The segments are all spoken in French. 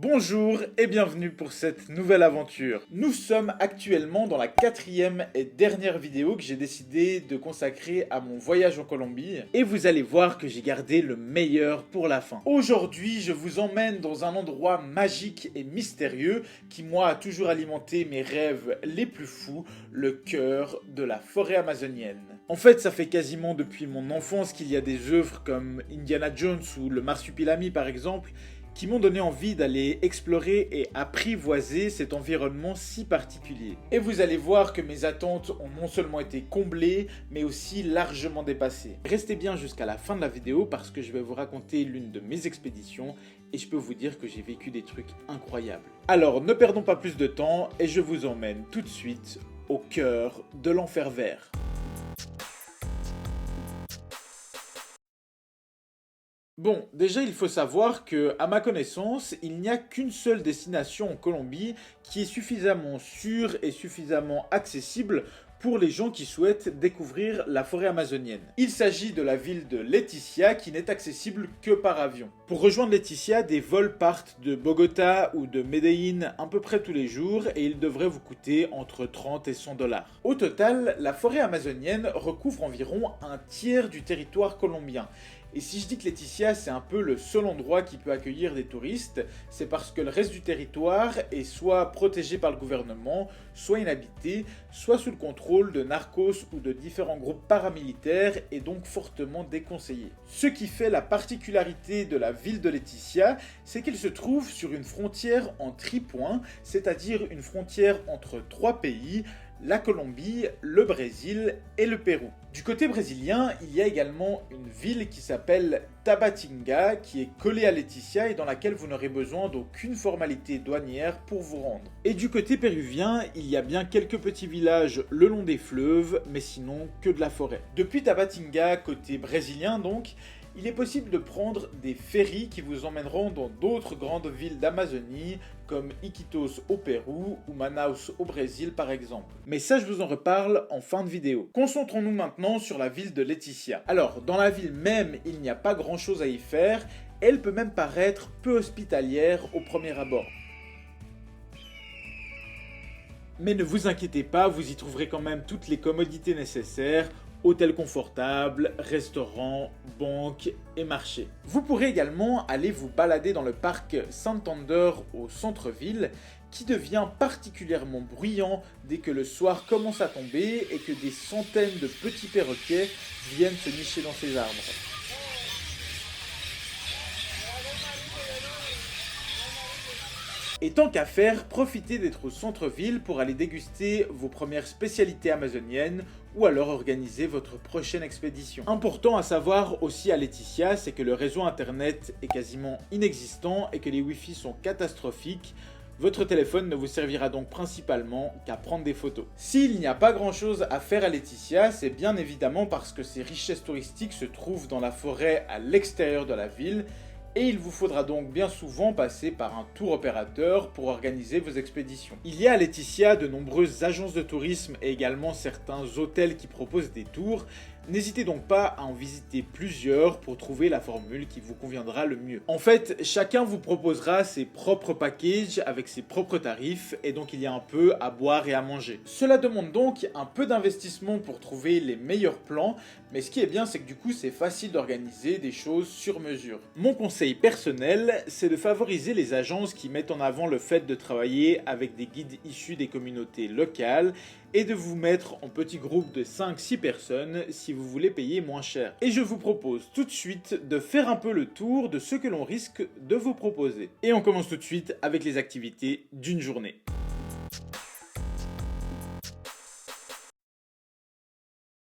Bonjour et bienvenue pour cette nouvelle aventure. Nous sommes actuellement dans la quatrième et dernière vidéo que j'ai décidé de consacrer à mon voyage en Colombie et vous allez voir que j'ai gardé le meilleur pour la fin. Aujourd'hui, je vous emmène dans un endroit magique et mystérieux qui, moi, a toujours alimenté mes rêves les plus fous, le cœur de la forêt amazonienne. En fait, ça fait quasiment depuis mon enfance qu'il y a des œuvres comme Indiana Jones ou le Marsupilami par exemple, qui m'ont donné envie d'aller explorer et apprivoiser cet environnement si particulier. Et vous allez voir que mes attentes ont non seulement été comblées, mais aussi largement dépassées. Restez bien jusqu'à la fin de la vidéo parce que je vais vous raconter l'une de mes expéditions et je peux vous dire que j'ai vécu des trucs incroyables. Alors ne perdons pas plus de temps et je vous emmène tout de suite au cœur de l'enfer vert. Bon, déjà il faut savoir que, à ma connaissance, il n'y a qu'une seule destination en Colombie qui est suffisamment sûre et suffisamment accessible pour les gens qui souhaitent découvrir la forêt amazonienne. Il s'agit de la ville de Leticia qui n'est accessible que par avion. Pour rejoindre Leticia, des vols partent de Bogota ou de Medellín à peu près tous les jours et ils devraient vous coûter entre 30 et 100 $. Au total, la forêt amazonienne recouvre environ un tiers du territoire colombien. Et si je dis que Leticia c'est un peu le seul endroit qui peut accueillir des touristes, c'est parce que le reste du territoire est soit protégé par le gouvernement, soit inhabité, soit sous le contrôle de narcos ou de différents groupes paramilitaires et donc fortement déconseillé. Ce qui fait la particularité de la ville de Leticia, c'est qu'elle se trouve sur une frontière en tripoint, c'est-à-dire une frontière entre trois pays, la Colombie, le Brésil et le Pérou. Du côté brésilien, il y a également une ville qui s'appelle Tabatinga, qui est collée à Leticia et dans laquelle vous n'aurez besoin d'aucune formalité douanière pour vous rendre. Et du côté péruvien, il y a bien quelques petits villages le long des fleuves, mais sinon que de la forêt. Depuis Tabatinga, côté brésilien donc, il est possible de prendre des ferries qui vous emmèneront dans d'autres grandes villes d'Amazonie, comme Iquitos au Pérou ou Manaus au Brésil par exemple. Mais ça je vous en reparle en fin de vidéo. Concentrons-nous maintenant sur la ville de Leticia. Alors, dans la ville même, il n'y a pas grand chose à y faire, elle peut même paraître peu hospitalière au premier abord. Mais ne vous inquiétez pas, vous y trouverez quand même toutes les commodités nécessaires, hôtels confortables, restaurants, banques et marchés. Vous pourrez également aller vous balader dans le parc Santander au centre-ville, qui devient particulièrement bruyant dès que le soir commence à tomber et que des centaines de petits perroquets viennent se nicher dans ses arbres. Et tant qu'à faire, profitez d'être au centre-ville pour aller déguster vos premières spécialités amazoniennes ou alors organiser votre prochaine expédition. Important à savoir aussi à Leticia, c'est que le réseau internet est quasiment inexistant et que les Wi-Fi sont catastrophiques. Votre téléphone ne vous servira donc principalement qu'à prendre des photos. S'il n'y a pas grand chose à faire à Leticia, c'est bien évidemment parce que ces richesses touristiques se trouvent dans la forêt à l'extérieur de la ville. Et il vous faudra donc bien souvent passer par un tour opérateur pour organiser vos expéditions. Il y a à Leticia de nombreuses agences de tourisme et également certains hôtels qui proposent des tours. N'hésitez donc pas à en visiter plusieurs pour trouver la formule qui vous conviendra le mieux. En fait, chacun vous proposera ses propres packages avec ses propres tarifs et donc il y a un peu à boire et à manger. Cela demande donc un peu d'investissement pour trouver les meilleurs plans, mais ce qui est bien c'est que du coup c'est facile d'organiser des choses sur mesure. Mon conseil personnel, c'est de favoriser les agences qui mettent en avant le fait de travailler avec des guides issus des communautés locales et de vous mettre en petits groupes de 5-6 personnes si vous voulez payer moins cher. Et je vous propose tout de suite de faire un peu le tour de ce que l'on risque de vous proposer. Et on commence tout de suite avec les activités d'une journée.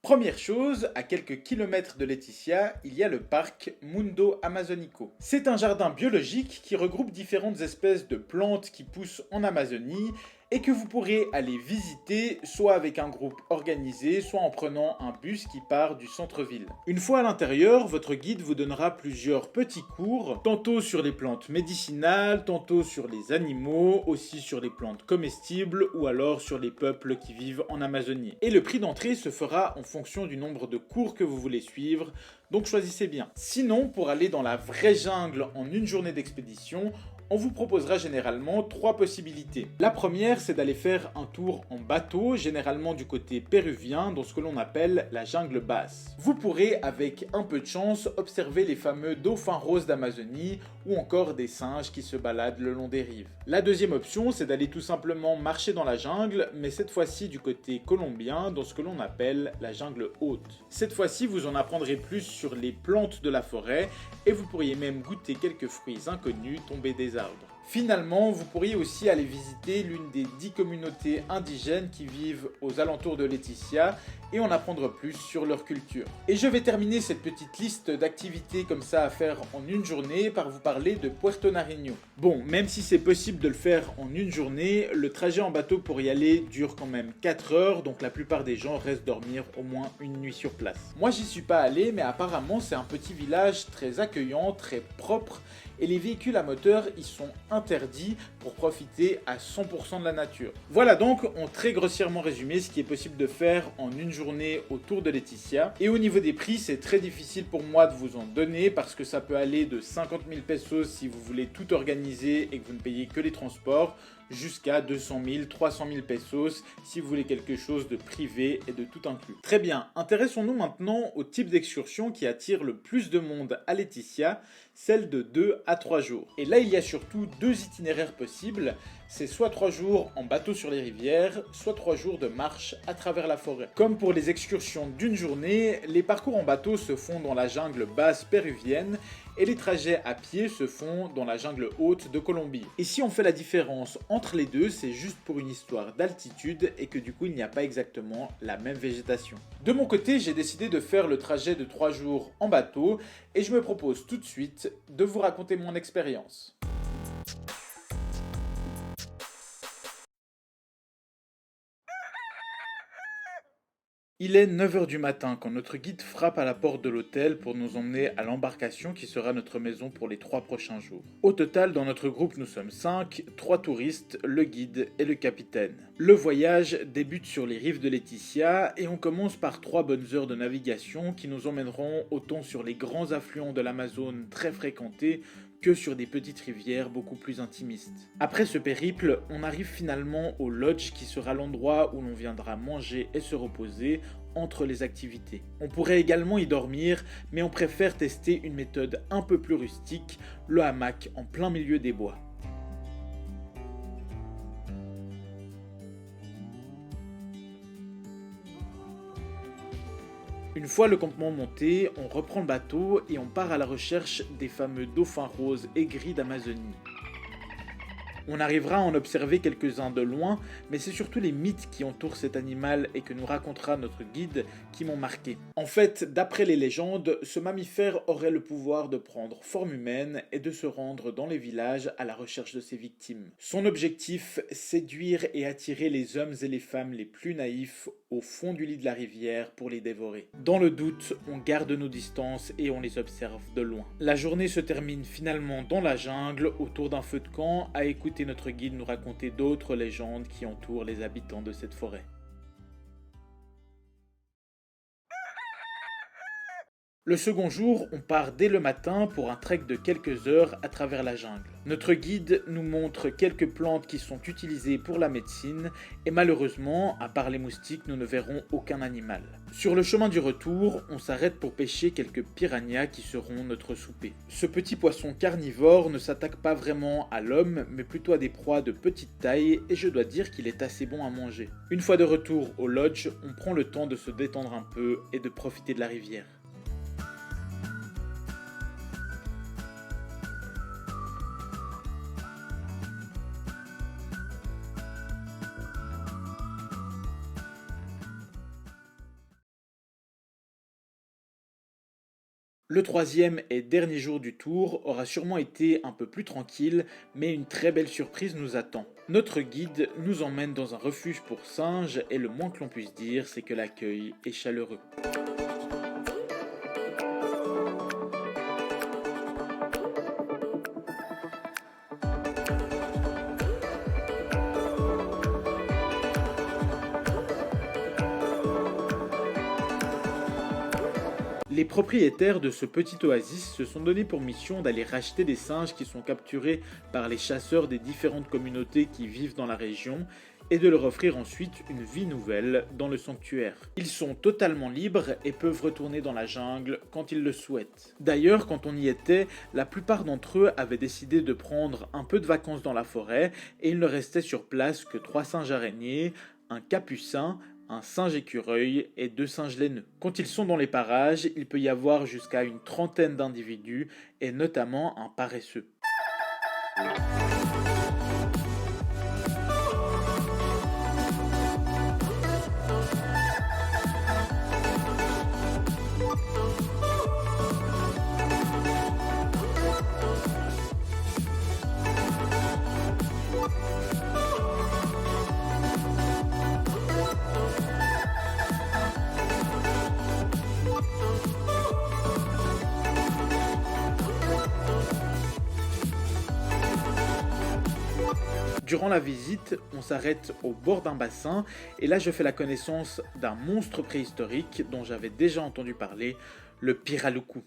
Première chose, à quelques kilomètres de Leticia, il y a le parc Mundo Amazonico. C'est un jardin biologique qui regroupe différentes espèces de plantes qui poussent en Amazonie et que vous pourrez aller visiter soit avec un groupe organisé, soit en prenant un bus qui part du centre-ville. Une fois à l'intérieur, votre guide vous donnera plusieurs petits cours, tantôt sur les plantes médicinales, tantôt sur les animaux, aussi sur les plantes comestibles ou alors sur les peuples qui vivent en Amazonie. Et le prix d'entrée se fera en fonction du nombre de cours que vous voulez suivre, donc choisissez bien. Sinon, pour aller dans la vraie jungle en une journée d'expédition, on vous proposera généralement 3 possibilités. La première, c'est d'aller faire un tour en bateau, généralement du côté péruvien, dans ce que l'on appelle la jungle basse. Vous pourrez, avec un peu de chance, observer les fameux dauphins roses d'Amazonie ou encore des singes qui se baladent le long des rives. La deuxième option, c'est d'aller tout simplement marcher dans la jungle, mais cette fois-ci du côté colombien, dans ce que l'on appelle la jungle haute. Cette fois-ci, vous en apprendrez plus sur les plantes de la forêt et vous pourriez même goûter quelques fruits inconnus tombés des arbres. Finalement, vous pourriez aussi aller visiter l'une des 10 communautés indigènes qui vivent aux alentours de Leticia et en apprendre plus sur leur culture. Et je vais terminer cette petite liste d'activités comme ça à faire en une journée par vous parler de Puerto Nariño. Bon, même si c'est possible de le faire en une journée, le trajet en bateau pour y aller dure quand même 4 heures, donc la plupart des gens restent dormir au moins une nuit sur place. Moi j'y suis pas allé, mais apparemment c'est un petit village très accueillant, très propre, et les véhicules à moteur y sont interdits pour profiter à 100% de la nature. Voilà donc en très grossièrement résumé ce qui est possible de faire en une journée autour de Leticia. Et au niveau des prix, c'est très difficile pour moi de vous en donner parce que ça peut aller de 50 000 pesos si vous voulez tout organiser et que vous ne payez que les transports, jusqu'à 200 000, 300 000 pesos si vous voulez quelque chose de privé et de tout inclus. Très bien, intéressons-nous maintenant au type d'excursion qui attire le plus de monde à Leticia, celle de 2 à 3 jours. Et là, il y a surtout 2 itinéraires possibles, c'est soit 3 jours en bateau sur les rivières, soit 3 jours de marche à travers la forêt. Comme pour les excursions d'une journée, les parcours en bateau se font dans la jungle basse péruvienne et les trajets à pied se font dans la jungle haute de Colombie. Et si on fait la différence entre les deux, c'est juste pour une histoire d'altitude et que du coup il n'y a pas exactement la même végétation. De mon côté, j'ai décidé de faire le trajet de 3 jours en bateau et je me propose tout de suite de vous raconter mon expérience. Il est 9 h du matin quand notre guide frappe à la porte de l'hôtel pour nous emmener à l'embarcation qui sera notre maison pour les 3 prochains jours. Au total, dans notre groupe, nous sommes 5, 3 touristes, le guide et le capitaine. Le voyage débute sur les rives de Leticia et on commence par 3 bonnes heures de navigation qui nous emmèneront autant sur les grands affluents de l'Amazone très fréquentés que sur des petites rivières beaucoup plus intimistes. Après ce périple, on arrive finalement au lodge qui sera l'endroit où l'on viendra manger et se reposer entre les activités. On pourrait également y dormir, mais on préfère tester une méthode un peu plus rustique, le hamac en plein milieu des bois. Une fois le campement monté, on reprend le bateau et on part à la recherche des fameux dauphins roses et gris d'Amazonie. On arrivera à en observer quelques-uns de loin, mais c'est surtout les mythes qui entourent cet animal et que nous racontera notre guide qui m'ont marqué. En fait, d'après les légendes, ce mammifère aurait le pouvoir de prendre forme humaine et de se rendre dans les villages à la recherche de ses victimes. Son objectif, séduire et attirer les hommes et les femmes les plus naïfs au fond du lit de la rivière pour les dévorer. Dans le doute, on garde nos distances et on les observe de loin. La journée se termine finalement dans la jungle, autour d'un feu de camp, à écouter notre guide nous raconter d'autres légendes qui entourent les habitants de cette forêt. Le second jour, on part dès le matin pour un trek de quelques heures à travers la jungle. Notre guide nous montre quelques plantes qui sont utilisées pour la médecine et malheureusement, à part les moustiques, nous ne verrons aucun animal. Sur le chemin du retour, on s'arrête pour pêcher quelques piranhas qui seront notre souper. Ce petit poisson carnivore ne s'attaque pas vraiment à l'homme, mais plutôt à des proies de petite taille et je dois dire qu'il est assez bon à manger. Une fois de retour au lodge, on prend le temps de se détendre un peu et de profiter de la rivière. Le troisième et dernier jour du tour aura sûrement été un peu plus tranquille, mais une très belle surprise nous attend. Notre guide nous emmène dans un refuge pour singes et le moins que l'on puisse dire, c'est que l'accueil est chaleureux. Les propriétaires de ce petit oasis se sont donné pour mission d'aller racheter des singes qui sont capturés par les chasseurs des différentes communautés qui vivent dans la région et de leur offrir ensuite une vie nouvelle dans le sanctuaire. Ils sont totalement libres et peuvent retourner dans la jungle quand ils le souhaitent. D'ailleurs, quand on y était, la plupart d'entre eux avaient décidé de prendre un peu de vacances dans la forêt et il ne restait sur place que 3 singes araignées, un capucin, un singe écureuil et 2 singes laineux. Quand ils sont dans les parages, il peut y avoir jusqu'à une trentaine d'individus et notamment un paresseux. Durant la visite, on s'arrête au bord d'un bassin et là je fais la connaissance d'un monstre préhistorique dont j'avais déjà entendu parler, le Piralucu.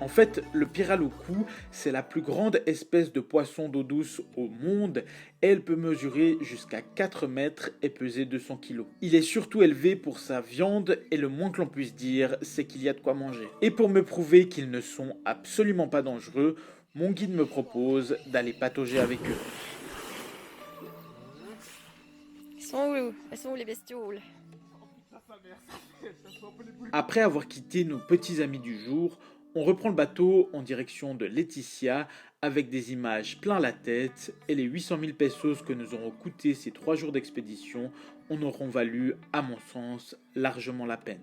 En fait, le Piralucu, c'est la plus grande espèce de poisson d'eau douce au monde et elle peut mesurer jusqu'à 4 mètres et peser 200 kg. Il est surtout élevé pour sa viande et le moins que l'on puisse dire, c'est qu'il y a de quoi manger. Et pour me prouver qu'ils ne sont absolument pas dangereux, mon guide me propose d'aller patauger avec eux. Elles sont où les bestioles? Après avoir quitté nos petits amis du jour, on reprend le bateau en direction de Leticia avec des images plein la tête et les 800 000 pesos que nous auront coûté ces 3 jours d'expédition en auront valu, à mon sens, largement la peine.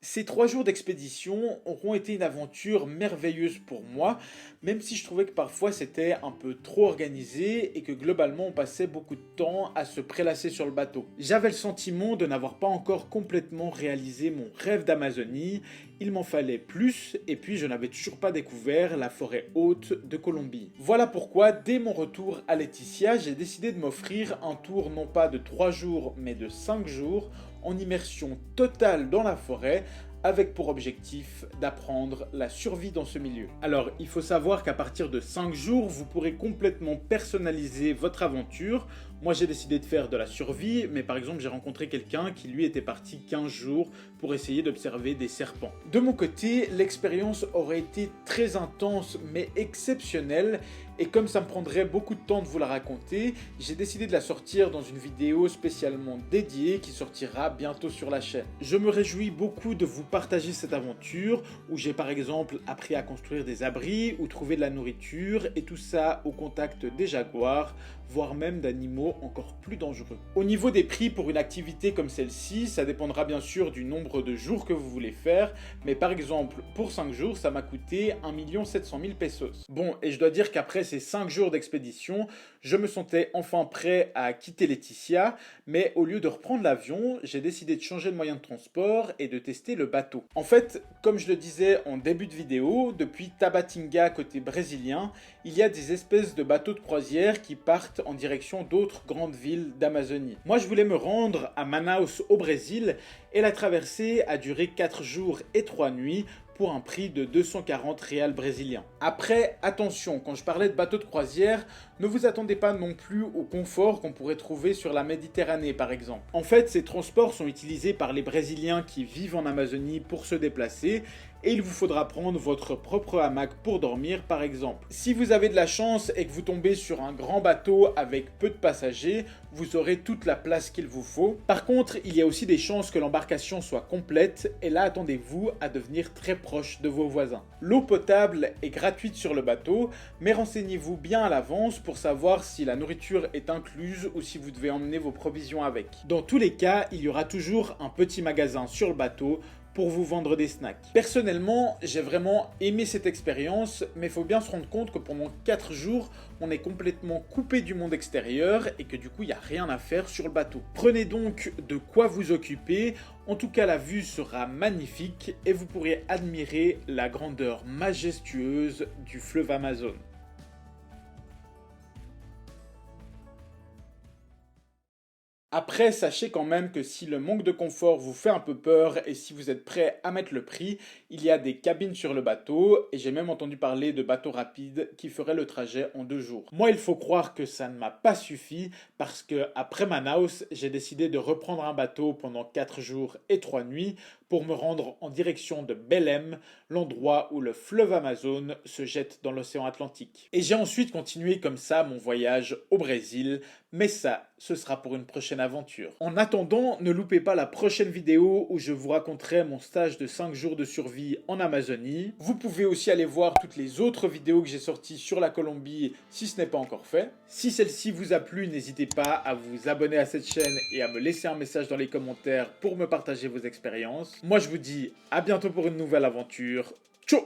Ces 3 jours d'expédition auront été une aventure merveilleuse pour moi, même si je trouvais que parfois c'était un peu trop organisé et que globalement on passait beaucoup de temps à se prélasser sur le bateau. J'avais le sentiment de n'avoir pas encore complètement réalisé mon rêve d'Amazonie, il m'en fallait plus et puis je n'avais toujours pas découvert la forêt haute de Colombie. Voilà pourquoi dès mon retour à Leticia, j'ai décidé de m'offrir un tour non pas de 3 jours mais de 5 jours en immersion totale dans la forêt avec pour objectif d'apprendre la survie dans ce milieu. Alors, il faut savoir qu'à partir de 5 jours, vous pourrez complètement personnaliser votre aventure. Moi, j'ai décidé de faire de la survie, mais par exemple, j'ai rencontré quelqu'un qui, lui, était parti 15 jours pour essayer d'observer des serpents. De mon côté, l'expérience aurait été très intense, mais exceptionnelle, et comme ça me prendrait beaucoup de temps de vous la raconter, j'ai décidé de la sortir dans une vidéo spécialement dédiée qui sortira bientôt sur la chaîne. Je me réjouis beaucoup de vous partager cette aventure où j'ai par exemple appris à construire des abris ou trouver de la nourriture et tout ça au contact des jaguars, voire même d'animaux encore plus dangereux. Au niveau des prix pour une activité comme celle-ci, ça dépendra bien sûr du nombre de jours que vous voulez faire, mais par exemple pour 5 jours ça m'a coûté 1 700 000 pesos. Bon, et je dois dire qu'après ces 5 jours d'expédition, je me sentais enfin prêt à quitter Leticia, mais au lieu de reprendre l'avion, j'ai décidé de changer de moyen de transport et de tester le bateau. En fait, comme je le disais en début de vidéo, depuis Tabatinga côté brésilien, il y a des espèces de bateaux de croisière qui partent en direction d'autres grandes villes d'Amazonie. Moi, je voulais me rendre à Manaus au Brésil et la traversée a duré 4 jours et 3 nuits pour un prix de 240 réals brésiliens. Après, attention, quand je parlais de bateaux de croisière, ne vous attendez pas non plus au confort qu'on pourrait trouver sur la Méditerranée par exemple. En fait, ces transports sont utilisés par les Brésiliens qui vivent en Amazonie pour se déplacer et il vous faudra prendre votre propre hamac pour dormir par exemple. Si vous avez de la chance et que vous tombez sur un grand bateau avec peu de passagers, vous aurez toute la place qu'il vous faut. Par contre, il y a aussi des chances que l'embarcation soit complète et là attendez-vous à devenir très proche de vos voisins. L'eau potable est gratuite sur le bateau, mais renseignez-vous bien à l'avance pour savoir si la nourriture est incluse ou si vous devez emmener vos provisions avec. Dans tous les cas, il y aura toujours un petit magasin sur le bateau pour vous vendre des snacks. Personnellement, j'ai vraiment aimé cette expérience, mais il faut bien se rendre compte que pendant 4 jours, on est complètement coupé du monde extérieur et que du coup, il n'y a rien à faire sur le bateau. Prenez donc de quoi vous occuper. En tout cas, la vue sera magnifique et vous pourrez admirer la grandeur majestueuse du fleuve Amazon. Après, sachez quand même que si le manque de confort vous fait un peu peur et si vous êtes prêt à mettre le prix, il y a des cabines sur le bateau et j'ai même entendu parler de bateaux rapides qui feraient le trajet en 2 jours. Moi, il faut croire que ça ne m'a pas suffi parce que après Manaus, j'ai décidé de reprendre un bateau pendant 4 jours et 3 nuits pour me rendre en direction de Belém, l'endroit où le fleuve Amazon se jette dans l'océan Atlantique. Et j'ai ensuite continué comme ça mon voyage au Brésil, mais ça, ce sera pour une prochaine aventure. En attendant, ne loupez pas la prochaine vidéo où je vous raconterai mon stage de 5 jours de survie en Amazonie. Vous pouvez aussi aller voir toutes les autres vidéos que j'ai sorties sur la Colombie si ce n'est pas encore fait. Si celle-ci vous a plu, n'hésitez pas à vous abonner à cette chaîne et à me laisser un message dans les commentaires pour me partager vos expériences. Moi je vous dis à bientôt pour une nouvelle aventure. Ciao!